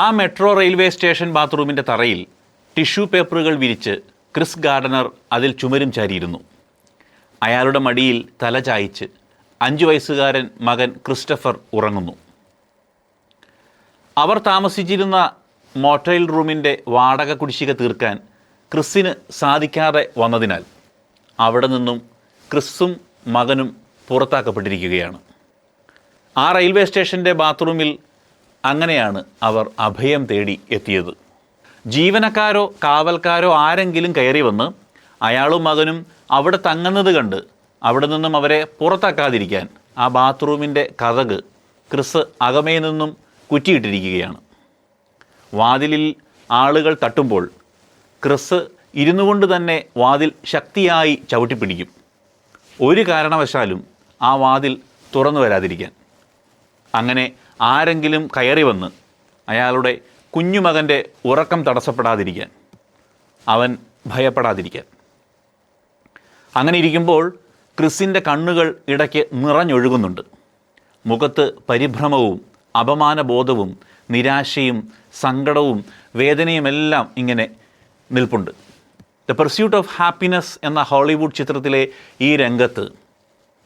ആ metro railway station ബാത്റൂമിൻ്റെ തറയിൽ ടിഷ്യൂ പേപ്പറുകൾ വിരിച്ച് ക്രിസ് ഗാർഡനർ അതിൽ ചുമരും ചാരിയിരുന്നു. അയാളുടെ മടിയിൽ തല ചായ്ച്ച് 5 വയസ്സുകാരൻ മകൻ ക്രിസ്റ്റഫർ ഉറങ്ങുന്നു. അവർ താമസിച്ചിരുന്ന മോട്ടൽ റൂമിൻ്റെ വാടക കുടിശ്ശിക തീർക്കാൻ ക്രിസ്സിന് സാധിക്കാതെ വന്നതിനാൽ അവിടെ നിന്നും ക്രിസ്സും മകനും പുറത്താക്കപ്പെട്ടിരിക്കുകയാണ്. ആ റെയിൽവേ സ്റ്റേഷൻ്റെ ബാത്റൂമിൽ അങ്ങനെയാണ് അവർ അഭയം തേടി എത്തിയത്. ജീവനക്കാരോ കാവൽക്കാരോ ആരെങ്കിലും കയറി വന്ന് അയാളും മകനും അവിടെ തങ്ങുന്നത് കണ്ട് അവിടെ നിന്നും അവരെ പുറത്താക്കാതിരിക്കാൻ ആ ബാത്റൂമിൻ്റെ കതക് ക്രിസ് അകമേ നിന്നും കുറ്റിയിട്ടിരിക്കുകയാണ്. വാതിലിൽ ആളുകൾ തട്ടുമ്പോൾ ക്രിസ് ഇരുന്നു കൊണ്ട് തന്നെ വാതിൽ ശക്തിയായി ചവിട്ടിപ്പിടിക്കും, ഒരു കാരണവശാലും ആ വാതിൽ തുറന്നു വരാതിരിക്കാൻ. അങ്ങനെ ആരെങ്കിലും കയറി വന്ന് അയാളുടെ കുഞ്ഞുമകൻ്റെ ഉറക്കം തടസ്സപ്പെടാതിരിക്കാൻ, അവൻ ഭയപ്പെടാതിരിക്കാൻ. അങ്ങനെ ഇരിക്കുമ്പോൾ ക്രിസിൻ്റെ കണ്ണുകൾ ഇടയ്ക്ക് നിറഞ്ഞൊഴുകുന്നുണ്ട്. മുഖത്ത് പരിഭ്രമവും അപമാനബോധവും നിരാശയും സങ്കടവും വേദനയുമെല്ലാം ഇങ്ങനെ നിൽപ്പുണ്ട്. ദ പെർസ്യൂട്ട് ഓഫ് ഹാപ്പിനെസ് എന്ന ഹോളിവുഡ് ചിത്രത്തിലെ ഈ രംഗത്ത്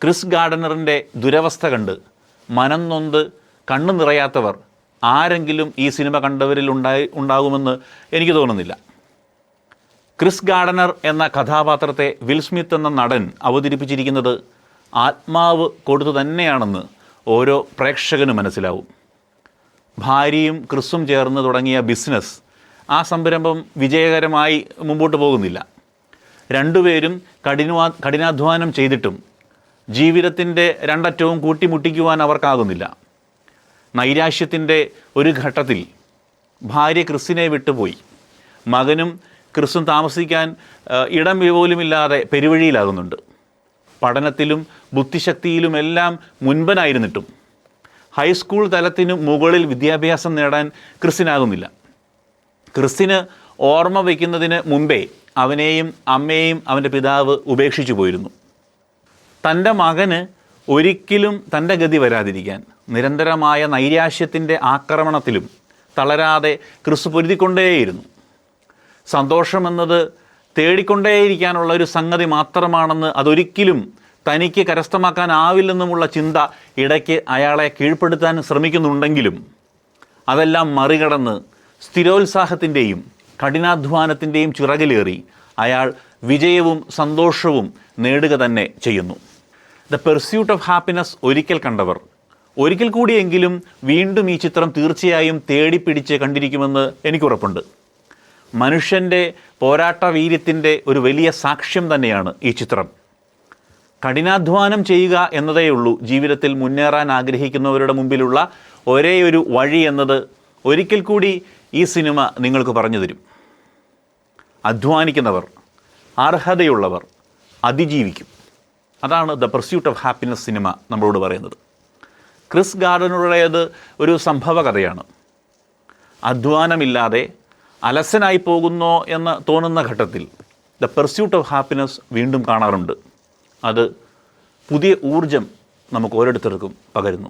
ക്രിസ് ഗാർഡനറിൻ്റെ ദുരവസ്ഥ കണ്ട് മനം നൊന്ത് കണ്ണു നിറയാത്തവർ ആരെങ്കിലും ഈ സിനിമ കണ്ടവരിൽ ഉണ്ടാകുമെന്ന് എനിക്ക് തോന്നുന്നില്ല. ക്രിസ് ഗാർഡനർ എന്ന കഥാപാത്രത്തെ വിൽ സ്മിത്ത് എന്ന നടൻ അവതരിപ്പിച്ചിരിക്കുന്നത് ആത്മാവ് കൊടുത്തു തന്നെയാണെന്ന് ഓരോ പ്രേക്ഷകനും മനസ്സിലാവും. ഭാര്യയും ക്രിസ്സും ചേർന്ന് തുടങ്ങിയ ബിസിനസ്, ആ സംരംഭം വിജയകരമായി മുമ്പോട്ട് പോകുന്നില്ല. രണ്ടുപേരും കഠിനാധ്വാനം ചെയ്തിട്ടും ജീവിതത്തിൻ്റെ രണ്ടറ്റവും കൂട്ടിമുട്ടിക്കുവാൻ അവർക്കാകുന്നില്ല. നൈരാശ്യത്തിൻ്റെ ഒരു ഘട്ടത്തിൽ ഭാര്യ ക്രിസ്സിനെ വിട്ടുപോയി. മകനും ക്രിസ്സും താമസിക്കാൻ ഇടം പോലുമില്ലാതെ പെരുവഴിയിലാകുന്നുണ്ട്. പഠനത്തിലും ബുദ്ധിശക്തിയിലുമെല്ലാം മുൻപനായിരുന്നിട്ടും ഹൈസ്കൂൾ തലത്തിനു മുകളിൽ വിദ്യാഭ്യാസം നേടാൻ ക്രിസ്സിനാകുന്നില്ല. ക്രിസ്സിന് ഓർമ്മ വയ്ക്കുന്നതിന് മുമ്പേ അവനെയും അമ്മയെയും അവൻ്റെ പിതാവ് ഉപേക്ഷിച്ചു പോയിരുന്നു. തൻ്റെ മകന് ഒരിക്കലും തൻ്റെ ഗതി വരാതിരിക്കാൻ നിരന്തരമായ നൈരാശ്യത്തിൻ്റെ ആക്രമണത്തിലും തളരാതെ ക്രിസ് പൊരുതിക്കൊണ്ടേയിരുന്നു. സന്തോഷമെന്നത് തേടിക്കൊണ്ടേയിരിക്കാനുള്ള ഒരു സംഗതി മാത്രമാണെന്ന്, അതൊരിക്കലും തനിക്ക് കരസ്ഥമാക്കാനാവില്ലെന്നുമുള്ള ചിന്ത ഇടയ്ക്ക് അയാളെ കീഴ്പ്പെടുത്താൻ ശ്രമിക്കുന്നുണ്ടെങ്കിലും അതെല്ലാം മറികടന്ന് സ്ഥിരോത്സാഹത്തിൻ്റെയും കഠിനാധ്വാനത്തിൻ്റെയും ചിറകിലേറി അയാൾ വിജയവും സന്തോഷവും നേടുക തന്നെ ചെയ്യുന്നു. ദ പെർസ്യൂട്ട് ഓഫ് ഹാപ്പിനെസ് ഒരിക്കൽ കണ്ടവർ ഒരിക്കൽ കൂടിയെങ്കിലും വീണ്ടും ഈ ചിത്രം തീർച്ചയായും തേടിപ്പിടിച്ച് കണ്ടിരിക്കുമെന്ന് എനിക്കുറപ്പുണ്ട്. മനുഷ്യൻ്റെ പോരാട്ട വീര്യത്തിൻ്റെ ഒരു വലിയ സാക്ഷ്യം തന്നെയാണ് ഈ ചിത്രം. കഠിനാധ്വാനം ചെയ്യുക എന്നതേയുള്ളൂ ജീവിതത്തിൽ മുന്നേറാൻ ആഗ്രഹിക്കുന്നവരുടെ മുമ്പിലുള്ള ഒരേയൊരു വഴി എന്നത് ഒരിക്കൽ കൂടി ഈ സിനിമ നിങ്ങൾക്ക് പറഞ്ഞു തരും. അധ്വാനിക്കുന്നവർ, അർഹതയുള്ളവർ അതിജീവിക്കും. അതാണ് the pursuit of happiness cinema നമ്മളോട് പറയുന്നത്. ക്രിസ് ഗാർഡനറുടേത് ഒരു സംഭവ കഥയാണ്. അധ്വാനമില്ലാതെ അലസനായി പോകുന്നോ എന്ന് തോന്നുന്ന ഘട്ടത്തിൽ ദ പെർസ്യൂട്ട് ഓഫ് ഹാപ്പിനെസ് വീണ്ടും കാണാറുണ്ട്. അത് പുതിയ ഊർജം നമുക്ക് ഓരോരുത്തർക്കും പകരുന്നു.